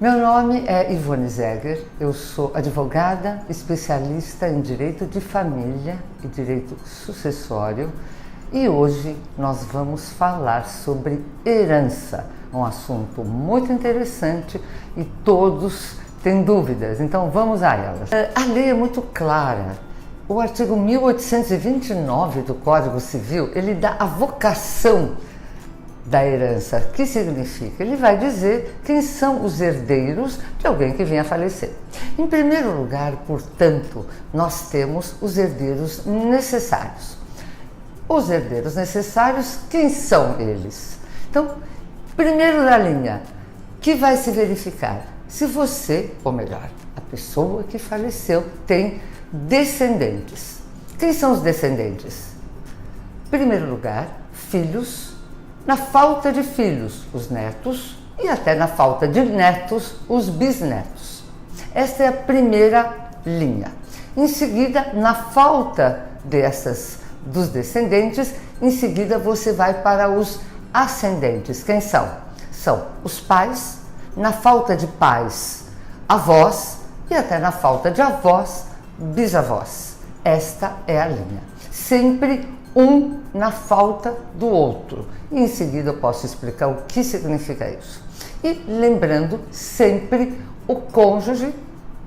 Meu nome é Ivone Zegger, eu sou advogada, especialista em direito de família e direito sucessório e hoje nós vamos falar sobre herança, um assunto muito interessante e todos têm dúvidas, então vamos a elas. A lei é muito clara. O artigo 1829 do Código Civil, ele dá a vocação da herança. O que significa? Ele vai dizer quem são os herdeiros de alguém que venha a falecer. Em primeiro lugar, portanto, nós temos os herdeiros necessários. Os herdeiros necessários, quem são eles? Então, primeiro da linha, que vai se verificar se você, ou melhor, a pessoa que faleceu tem descendentes. Quem são os descendentes? Em primeiro lugar, filhos. Na falta de filhos, os netos, e até na falta de netos, os bisnetos. Esta é a primeira linha. Em seguida, na falta dos descendentes, em seguida você vai para os ascendentes. Quem são? São os pais, na falta de pais, avós, e até na falta de avós, bisavós. Esta é a linha. Sempre um na falta do outro. E em seguida eu posso explicar o que significa isso. E lembrando sempre o cônjuge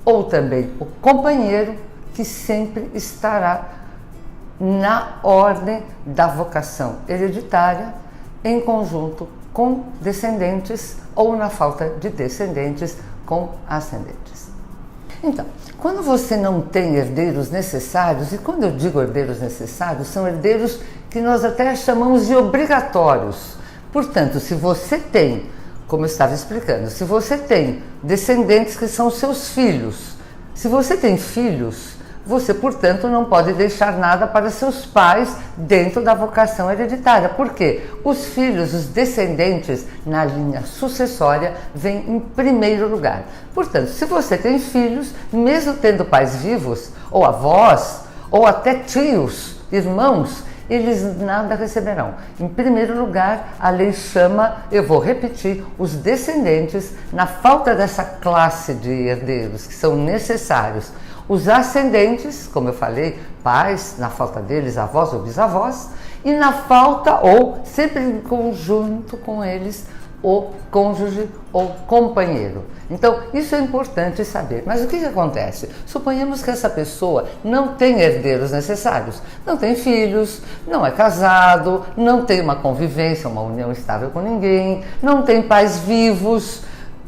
ou também o companheiro que sempre estará na ordem da vocação hereditária em conjunto com descendentes ou na falta de descendentes com ascendentes. Então, quando você não tem herdeiros necessários, e quando eu digo herdeiros necessários, são herdeiros que nós até chamamos de obrigatórios. Portanto, se você tem, como eu estava explicando, se você tem descendentes que são seus filhos, se você tem filhos, você, portanto, não pode deixar nada para seus pais dentro da vocação hereditária. Por quê? Os filhos, os descendentes, na linha sucessória, vêm em primeiro lugar. Portanto, se você tem filhos, mesmo tendo pais vivos, ou avós, ou até tios, irmãos, eles nada receberão. Em primeiro lugar, a lei chama, eu vou repetir, os descendentes, na falta dessa classe de herdeiros que são necessários. Os ascendentes, como eu falei, pais, na falta deles, avós ou bisavós, e na falta, ou sempre em conjunto com eles, o cônjuge ou companheiro. Então, isso é importante saber. Mas o que acontece? Suponhamos que essa pessoa não tem herdeiros necessários, não tem filhos, não é casado, não tem uma convivência, uma união estável com ninguém, não tem pais vivos,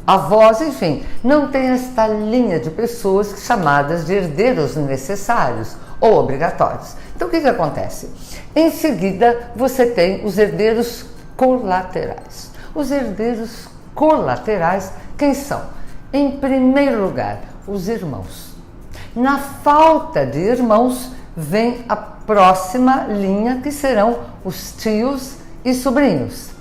avós, enfim, não tem esta linha de pessoas chamadas de herdeiros necessários ou obrigatórios. Então, o que acontece? Em seguida, você tem os herdeiros colaterais. Os herdeiros colaterais, quem são? Em primeiro lugar, os irmãos. Na falta de irmãos, vem a próxima linha, que serão os tios e sobrinhos.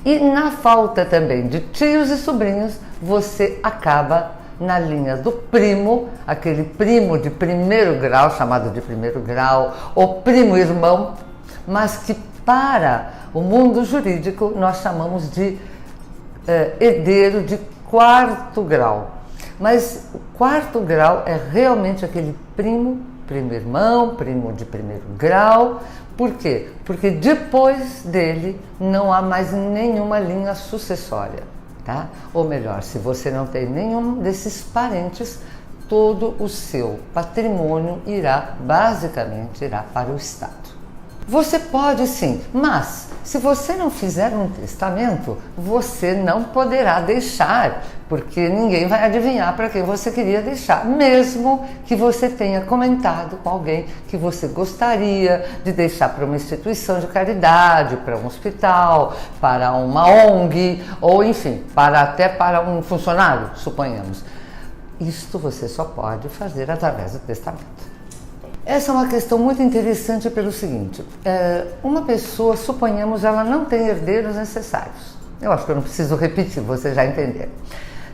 E na falta também de tios e sobrinhos, você acaba na linha do primo, aquele primo de primeiro grau, chamado de primeiro grau, ou primo-irmão, mas que para o mundo jurídico nós chamamos de herdeiro de quarto grau. Mas o quarto grau é realmente aquele primo-irmão, primo de primeiro grau. Por quê? Porque depois dele não há mais nenhuma linha sucessória, tá? Ou melhor, se você não tem nenhum desses parentes, todo o seu patrimônio basicamente irá para o Estado. Você pode sim, mas se você não fizer um testamento, você não poderá deixar, porque ninguém vai adivinhar para quem você queria deixar, mesmo que você tenha comentado com alguém que você gostaria de deixar para uma instituição de caridade, para um hospital, para uma ONG, ou enfim, até para um funcionário, suponhamos. Isto você só pode fazer através do testamento. Essa é uma questão muito interessante pelo seguinte, uma pessoa, suponhamos, ela não tem herdeiros necessários. Eu acho que eu não preciso repetir, você já entendeu.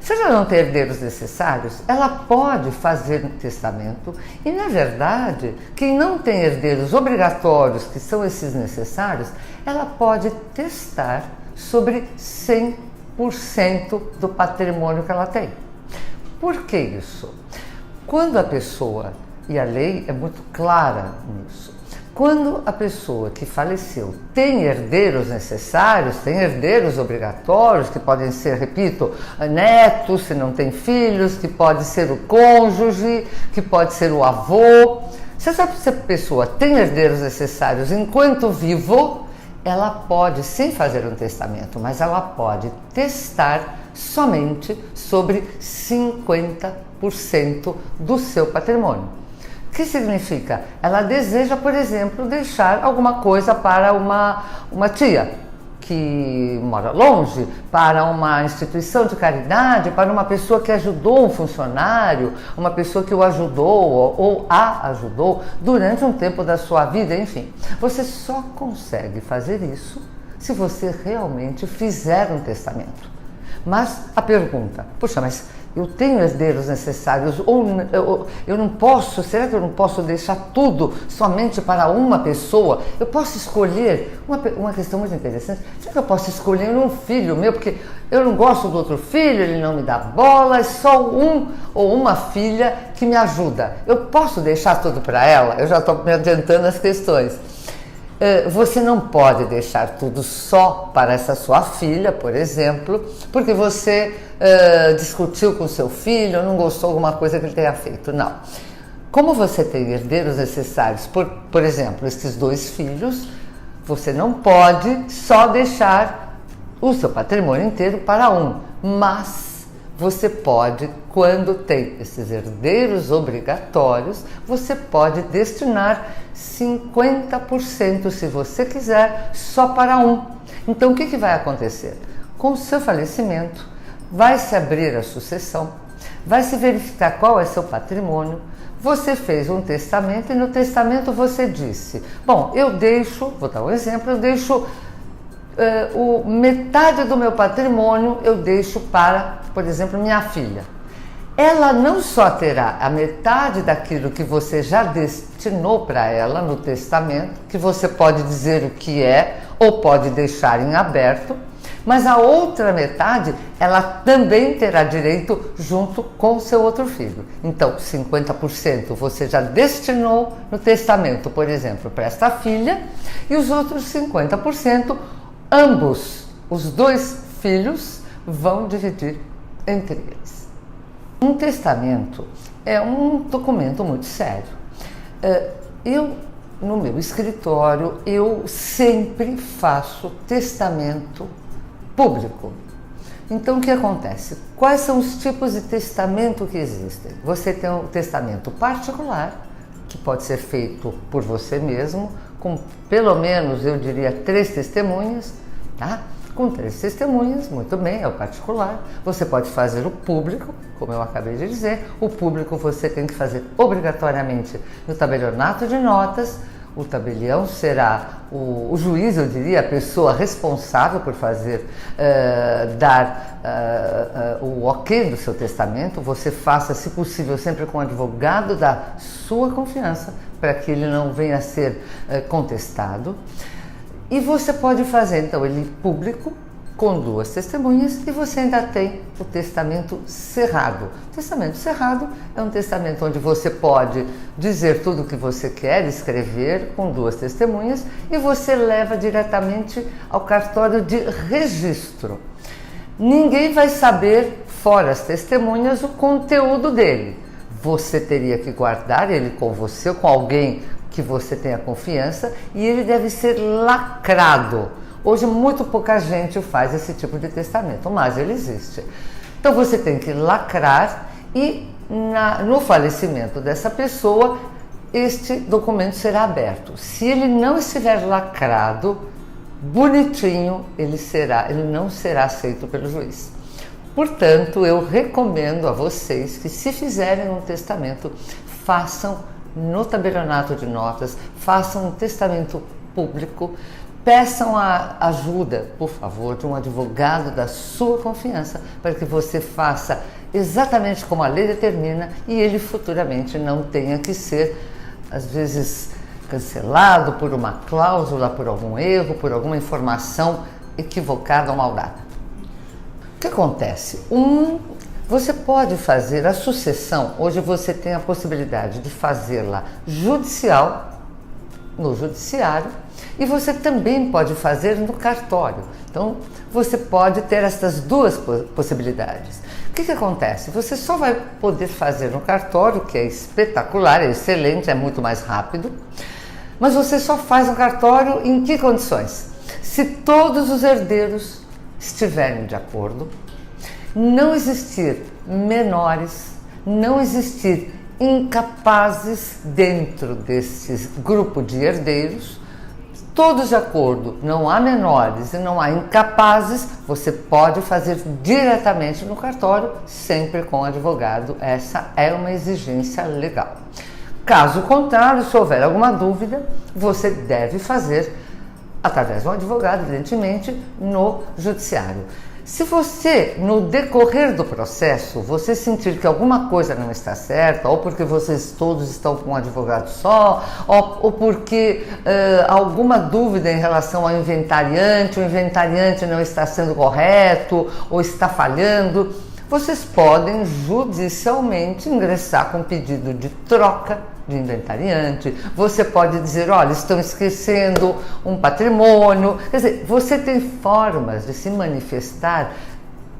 Se ela não tem herdeiros necessários, ela pode fazer um testamento e, na verdade, quem não tem herdeiros obrigatórios, que são esses necessários, ela pode testar sobre 100 100% do patrimônio que ela tem. Por que isso? Quando a pessoa, e a lei é muito clara nisso, quando a pessoa que faleceu tem herdeiros necessários, tem herdeiros obrigatórios, que podem ser, repito, netos, se não tem filhos, que pode ser o cônjuge, que pode ser o avô. Se essa pessoa tem herdeiros necessários enquanto vivo, ela pode sim fazer um testamento, mas ela pode testar somente sobre 50% do seu patrimônio. O que significa? Ela deseja, por exemplo, deixar alguma coisa para uma tia que mora longe, para uma instituição de caridade, para uma pessoa que ajudou um funcionário, uma pessoa que o ajudou ou a ajudou durante um tempo da sua vida, enfim. Você só consegue fazer isso se você realmente fizer um testamento. Mas a pergunta, poxa, mas eu tenho herdeiros necessários, ou eu não posso, será que eu não posso deixar tudo somente para uma pessoa? Eu posso escolher, uma questão muito interessante, será que eu posso escolher um filho meu, porque eu não gosto do outro filho, ele não me dá bola, é só um ou uma filha que me ajuda. Eu posso deixar tudo para ela? Eu já estou me adiantando as questões. Você não pode deixar tudo só para essa sua filha, por exemplo, porque você discutiu com seu filho, não gostou de alguma coisa que ele tenha feito. Não. Como você tem herdeiros necessários, por exemplo, esses 2 filhos, você não pode só deixar o seu patrimônio inteiro para um, mas você pode, quando tem esses herdeiros obrigatórios, você pode destinar 50%, se você quiser, só para um. Então, o que vai acontecer? Com o seu falecimento, vai se abrir a sucessão, vai se verificar qual é seu patrimônio. Você fez um testamento e no testamento você disse, bom, eu deixo, vou dar um exemplo, eu deixo metade do meu patrimônio eu deixo para, por exemplo, minha filha. Ela não só terá a metade daquilo que você já destinou para ela no testamento, que você pode dizer o que é ou pode deixar em aberto, mas a outra metade ela também terá direito junto com o seu outro filho. Então, 50% você já destinou no testamento, por exemplo, para esta filha, e os outros 50%, ambos, os 2 filhos, vão dividir entre eles. Um testamento é um documento muito sério. No meu escritório, eu sempre faço testamento público. Então, o que acontece? Quais são os tipos de testamento que existem? Você tem um testamento particular, que pode ser feito por você mesmo, com pelo menos, eu diria, 3 testemunhas, tá? Com 3 testemunhas, muito bem, é o particular. Você pode fazer o público, como eu acabei de dizer. O público você tem que fazer obrigatoriamente no tabelionato de notas. O tabelião será o juiz, eu diria, a pessoa responsável por fazer, dar o ok do seu testamento. Você faça, se possível, sempre com um advogado da sua confiança, para que ele não venha a ser contestado. E você pode fazer, então, ele público, com 2 testemunhas, e você ainda tem o testamento cerrado. O testamento cerrado é um testamento onde você pode dizer tudo o que você quer, escrever com 2 testemunhas, e você leva diretamente ao cartório de registro. Ninguém vai saber, fora as testemunhas, o conteúdo dele. Você teria que guardar ele com você, com alguém que você tenha confiança, e ele deve ser lacrado. Hoje muito pouca gente faz esse tipo de testamento, mas ele existe. Então você tem que lacrar e no falecimento dessa pessoa, este documento será aberto. Se ele não estiver lacrado, bonitinho, ele não será aceito pelo juiz. Portanto, eu recomendo a vocês que, se fizerem um testamento, façam no tabelionato de notas, façam um testamento público, peçam a ajuda, por favor, de um advogado da sua confiança, para que você faça exatamente como a lei determina e ele futuramente não tenha que ser, às vezes, cancelado por uma cláusula, por algum erro, por alguma informação equivocada ou mal dada. O que acontece? Você pode fazer a sucessão, hoje você tem a possibilidade de fazê-la judicial, no judiciário, e você também pode fazer no cartório. Então, você pode ter essas duas possibilidades. O que acontece? Você só vai poder fazer no cartório, que é espetacular, é excelente, é muito mais rápido, mas você só faz no cartório em que condições? Se todos os herdeiros estiverem de acordo, não existir menores, não existir incapazes dentro desse grupo de herdeiros, todos de acordo, não há menores e não há incapazes, você pode fazer diretamente no cartório, sempre com advogado. Essa é uma exigência legal. Caso contrário, se houver alguma dúvida, você deve fazer através de um advogado, evidentemente, no judiciário. Se você, no decorrer do processo, você sentir que alguma coisa não está certa, ou porque vocês todos estão com um advogado só, ou porque alguma dúvida em relação ao inventariante, o inventariante não está sendo correto, ou está falhando, vocês podem judicialmente ingressar com pedido de troca de inventariante. Você pode dizer, olha, estão esquecendo um patrimônio. Quer dizer, você tem formas de se manifestar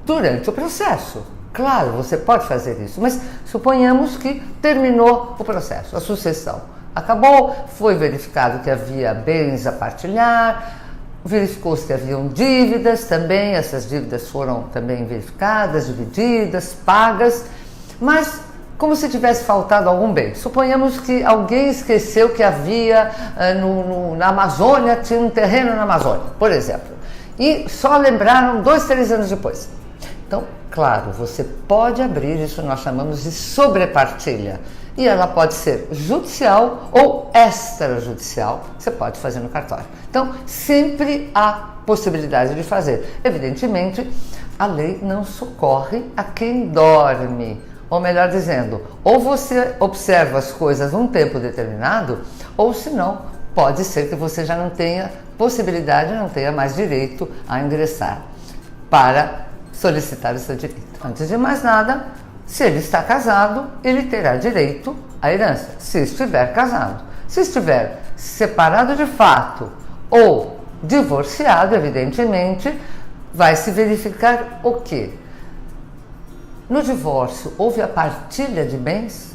durante o processo. Claro, você pode fazer isso, mas suponhamos que terminou o processo, a sucessão. Acabou, foi verificado que havia bens a partilhar, verificou-se que haviam dívidas também, essas dívidas foram também verificadas, divididas, pagas, mas como se tivesse faltado algum bem. Suponhamos que alguém esqueceu que havia na Amazônia, tinha um terreno na Amazônia, por exemplo, e só lembraram 2, 3 anos depois. Então, claro, você pode abrir, isso nós chamamos de sobrepartilha, e ela pode ser judicial ou extrajudicial, você pode fazer no cartório. Então, sempre há possibilidade de fazer. Evidentemente, a lei não socorre a quem dorme, ou melhor dizendo, ou você observa as coisas num tempo determinado, ou senão, pode ser que você já não tenha possibilidade, não tenha mais direito a ingressar para solicitar o seu direito. Antes de mais nada, se ele está casado, ele terá direito à herança, se estiver casado. Se estiver separado de fato ou divorciado, evidentemente, vai se verificar o quê? No divórcio, houve a partilha de bens?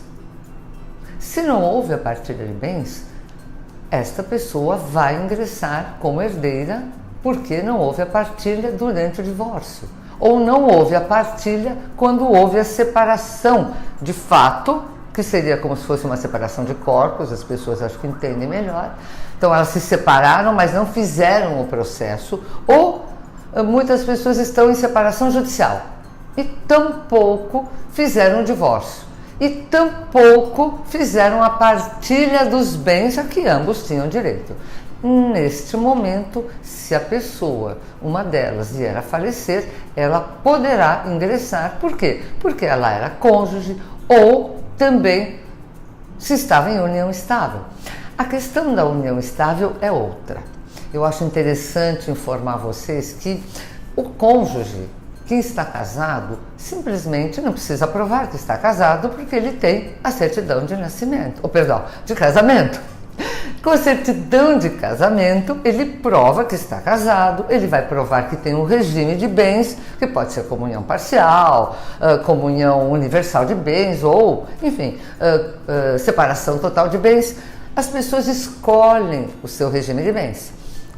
Se não houve a partilha de bens, esta pessoa vai ingressar como herdeira porque não houve a partilha durante o divórcio. Ou não houve a partilha quando houve a separação de fato, que seria como se fosse uma separação de corpos, as pessoas acho que entendem melhor. Então elas se separaram, mas não fizeram o processo, ou muitas pessoas estão em separação judicial e tampouco fizeram o divórcio, e tampouco fizeram a partilha dos bens a que ambos tinham direito. Neste momento, se a pessoa, uma delas, vier a falecer, ela poderá ingressar. Por quê? Porque ela era cônjuge ou também se estava em união estável. A questão da união estável é outra. Eu acho interessante informar vocês que o cônjuge que está casado simplesmente não precisa provar que está casado porque ele tem a certidão de nascimento, ou perdão, de casamento. Com a certidão de casamento, ele prova que está casado, ele vai provar que tem um regime de bens, que pode ser comunhão parcial, comunhão universal de bens, ou, enfim, separação total de bens. As pessoas escolhem o seu regime de bens.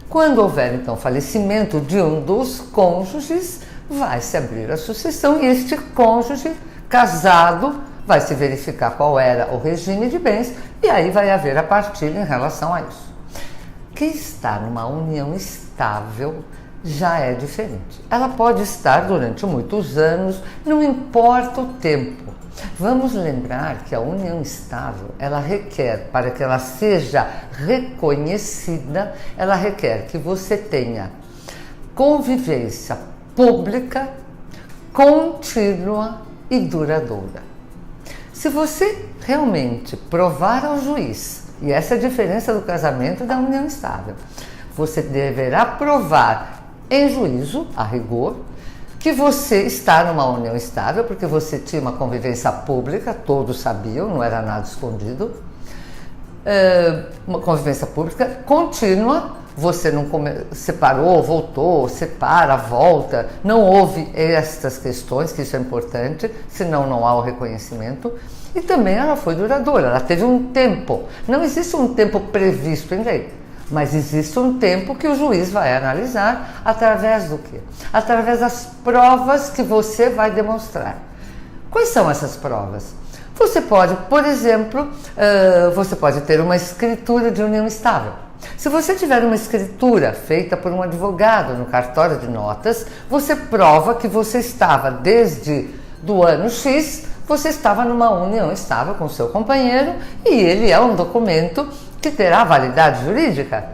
Quando houver, então, falecimento de um dos cônjuges, vai se abrir a sucessão e este cônjuge casado vai se verificar qual era o regime de bens e aí vai haver a partilha em relação a isso. Quem está numa união estável já é diferente. Ela pode estar durante muitos anos, não importa o tempo. Vamos lembrar que a união estável, ela requer, para que ela seja reconhecida, ela requer que você tenha convivência pública, contínua e duradoura. Se você realmente provar ao juiz, e essa é a diferença do casamento e da união estável, você deverá provar em juízo, a rigor, que você está numa união estável, porque você tinha uma convivência pública, todos sabiam, não era nada escondido, uma convivência pública contínua, você não separou, voltou, separa, volta, não houve estas questões, que isso é importante, senão não há o reconhecimento, e também ela foi duradoura, ela teve um tempo, não existe um tempo previsto em lei, mas existe um tempo que o juiz vai analisar através do quê? Através das provas que você vai demonstrar. Quais são essas provas? Você pode, por exemplo, você pode ter uma escritura de união estável. Se você tiver uma escritura feita por um advogado no cartório de notas, você prova que você estava desde do ano X, você estava numa união estável com seu companheiro e ele é um documento que terá validade jurídica.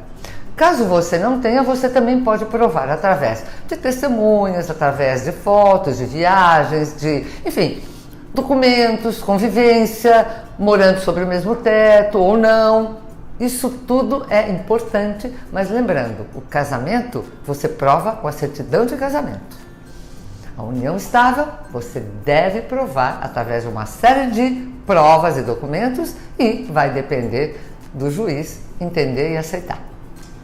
Caso você não tenha, você também pode provar através de testemunhas, através de fotos, de viagens, enfim, documentos, convivência, morando sobre o mesmo teto ou não. Isso tudo é importante, mas lembrando, o casamento você prova com a certidão de casamento. A união estável você deve provar através de uma série de provas e documentos e vai depender do juiz entender e aceitar.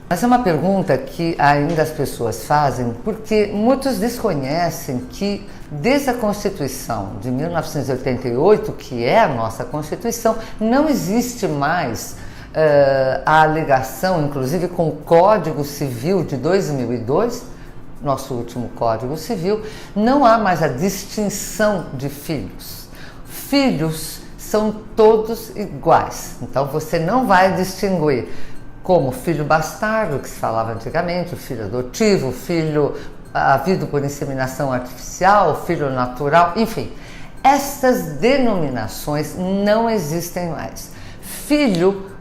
Essa é uma pergunta que ainda as pessoas fazem porque muitos desconhecem que desde a Constituição de 1988, que é a nossa Constituição, não existe mais a alegação, inclusive com o Código Civil de 2002, nosso último Código Civil, não há mais a distinção de filhos. Filhos são todos iguais, então você não vai distinguir como filho bastardo, que se falava antigamente, o filho adotivo, o filho havido por inseminação artificial, filho natural, enfim. Estas denominações não existem mais. Filho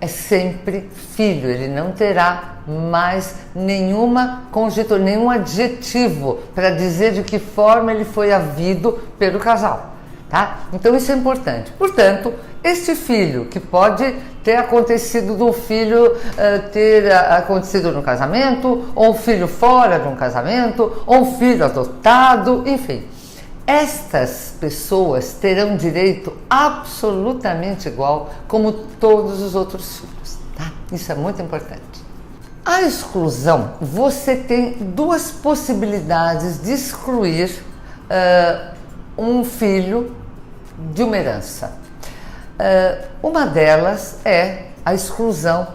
é sempre filho, ele não terá mais nenhuma conjectura, nenhum adjetivo para dizer de que forma ele foi havido pelo casal, tá? Então isso é importante. Portanto, este filho que pode ter acontecido do filho ter acontecido no casamento, ou um filho fora de um casamento, ou um filho adotado, enfim. Estas pessoas terão direito absolutamente igual como todos os outros filhos, tá? Isso é muito importante. A exclusão, você tem duas possibilidades de excluir um filho de uma herança. Uma delas é a exclusão,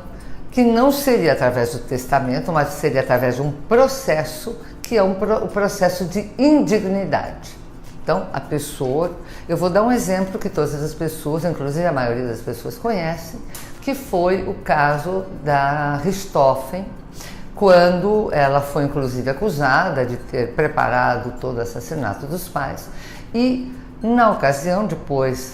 que não seria através do testamento, mas seria através de um processo, que é o processo de indignidade. Então, a pessoa, eu vou dar um exemplo que todas as pessoas, inclusive a maioria das pessoas conhecem, que foi o caso da Richthofen, quando ela foi inclusive acusada de ter preparado todo o assassinato dos pais. E na ocasião, depois,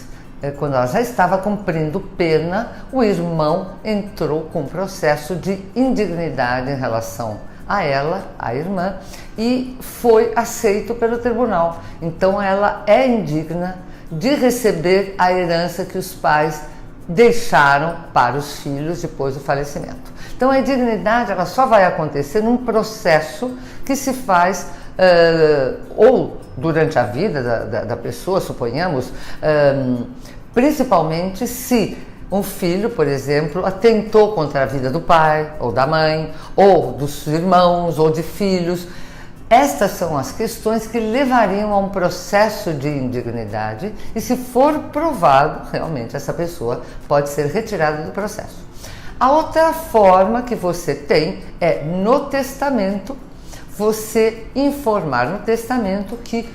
quando ela já estava cumprindo pena, o irmão entrou com um processo de indignidade em relação a ela, a irmã, e foi aceito pelo tribunal. Então ela é indigna de receber a herança que os pais deixaram para os filhos depois do falecimento. Então a indignidade ela só vai acontecer num processo que se faz ou durante a vida da pessoa, suponhamos, principalmente se um filho, por exemplo, atentou contra a vida do pai, ou da mãe, ou dos irmãos, ou de filhos. Estas são as questões que levariam a um processo de indignidade e, se for provado, realmente essa pessoa pode ser retirada do processo. A outra forma que você tem é, no testamento, você informar no testamento que,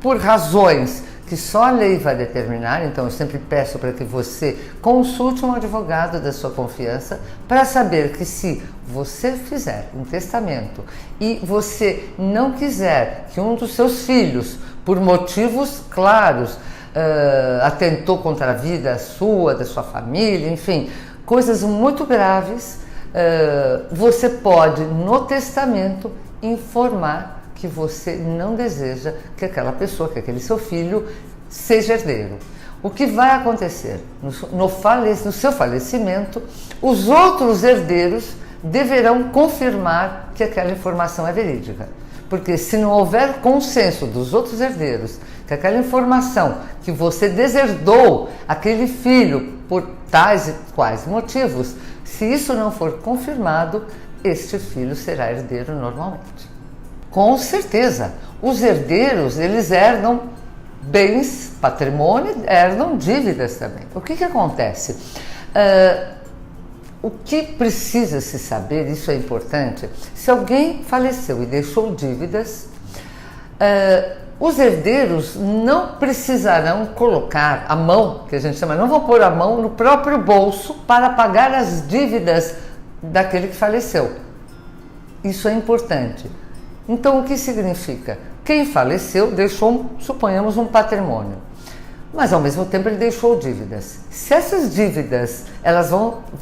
por razões que só a lei vai determinar, então eu sempre peço para que você consulte um advogado da sua confiança para saber que se você fizer um testamento e você não quiser que um dos seus filhos, por motivos claros, atentou contra a vida sua, da sua família, enfim, coisas muito graves, você pode no testamento informar que você não deseja que aquela pessoa, que aquele seu filho, seja herdeiro. O que vai acontecer? No seu falecimento, os outros herdeiros deverão confirmar que aquela informação é verídica. Porque se não houver consenso dos outros herdeiros, que aquela informação que você deserdou aquele filho por tais e quais motivos, se isso não for confirmado, este filho será herdeiro normalmente. Com certeza, os herdeiros, eles herdam bens, patrimônio, herdam dívidas também. O que acontece? O que precisa se saber, isso é importante, se alguém faleceu e deixou dívidas, os herdeiros não precisarão colocar a mão, que a gente chama, não vão pôr a mão no próprio bolso para pagar as dívidas daquele que faleceu. Isso é importante. Então, o que significa? Quem faleceu deixou, suponhamos, um patrimônio, mas ao mesmo tempo ele deixou dívidas. Se essas dívidas,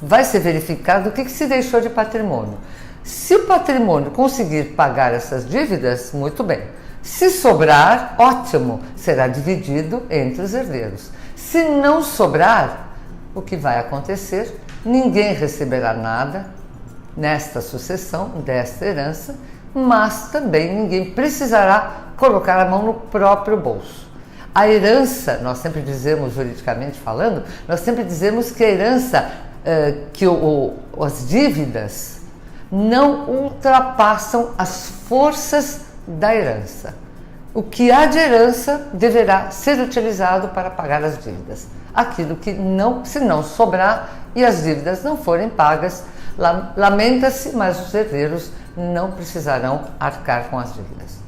vai ser verificado o que se deixou de patrimônio. Se o patrimônio conseguir pagar essas dívidas, muito bem. Se sobrar, ótimo, será dividido entre os herdeiros. Se não sobrar, o que vai acontecer? Ninguém receberá nada nesta sucessão, desta herança, mas também ninguém precisará colocar a mão no próprio bolso. A herança, nós sempre dizemos, juridicamente falando, nós sempre dizemos que a herança, as dívidas não ultrapassam as forças da herança. O que há de herança deverá ser utilizado para pagar as dívidas. Aquilo que não, se não sobrar e as dívidas não forem pagas, lamenta-se, mas os herdeiros não precisarão arcar com as dívidas.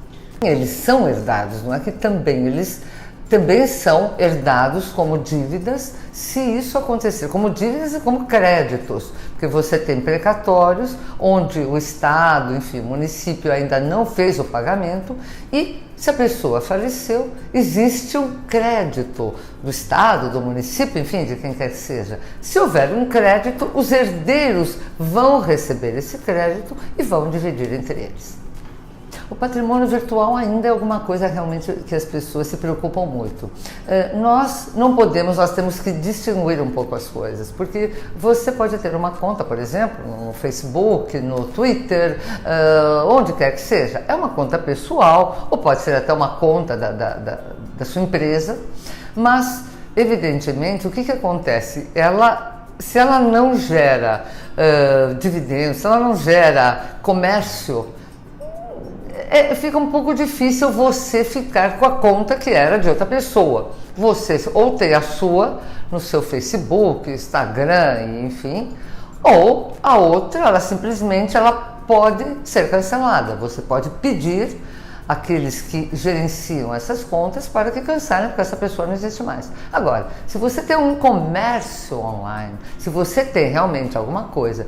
Eles são herdados, não é que eles também são herdados como dívidas, se isso acontecer, como dívidas e como créditos, porque você tem precatórios, onde o Estado, enfim, o município ainda não fez o pagamento, e se a pessoa faleceu, existe um crédito do Estado, do município, enfim, de quem quer que seja. Se houver um crédito, os herdeiros vão receber esse crédito e vão dividir entre eles. O patrimônio virtual ainda é alguma coisa realmente que as pessoas se preocupam muito. Nós temos que distinguir um pouco as coisas, porque você pode ter uma conta, por exemplo, no Facebook, no Twitter, onde quer que seja. É uma conta pessoal, ou pode ser até uma conta da sua empresa, mas, evidentemente, o que acontece? Se ela não gera dividendos, se ela não gera comércio, fica um pouco difícil você ficar com a conta que era de outra pessoa. Você ou tem a sua no seu Facebook, Instagram, enfim, ou a outra, ela simplesmente pode ser cancelada. Você pode pedir àqueles que gerenciam essas contas para que cancelem, porque essa pessoa não existe mais. Agora, se você tem um comércio online, se você tem realmente alguma coisa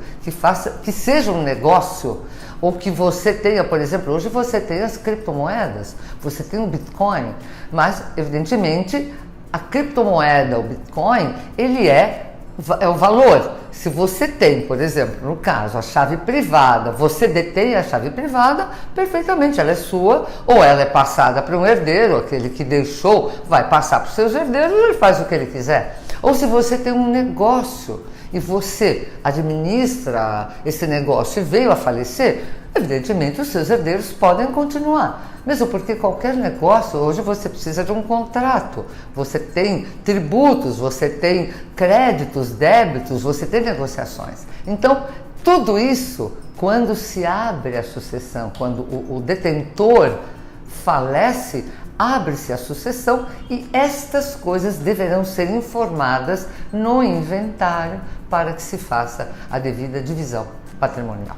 que seja um negócio, ou que você tenha, por exemplo, hoje você tem as criptomoedas, você tem o Bitcoin, mas evidentemente a criptomoeda, o Bitcoin, ele é o valor. Se você tem, por exemplo, no caso, a chave privada, você detém a chave privada, perfeitamente, ela é sua, ou ela é passada para um herdeiro, aquele que deixou, vai passar para os seus herdeiros, ele faz o que ele quiser. Ou se você tem um negócio e você administra esse negócio e veio a falecer, evidentemente os seus herdeiros podem continuar. Mesmo porque qualquer negócio, hoje você precisa de um contrato, você tem tributos, você tem créditos, débitos, você tem negociações. Então, tudo isso, quando se abre a sucessão, quando o detentor falece, abre-se a sucessão e estas coisas deverão ser informadas no inventário para que se faça a devida divisão patrimonial.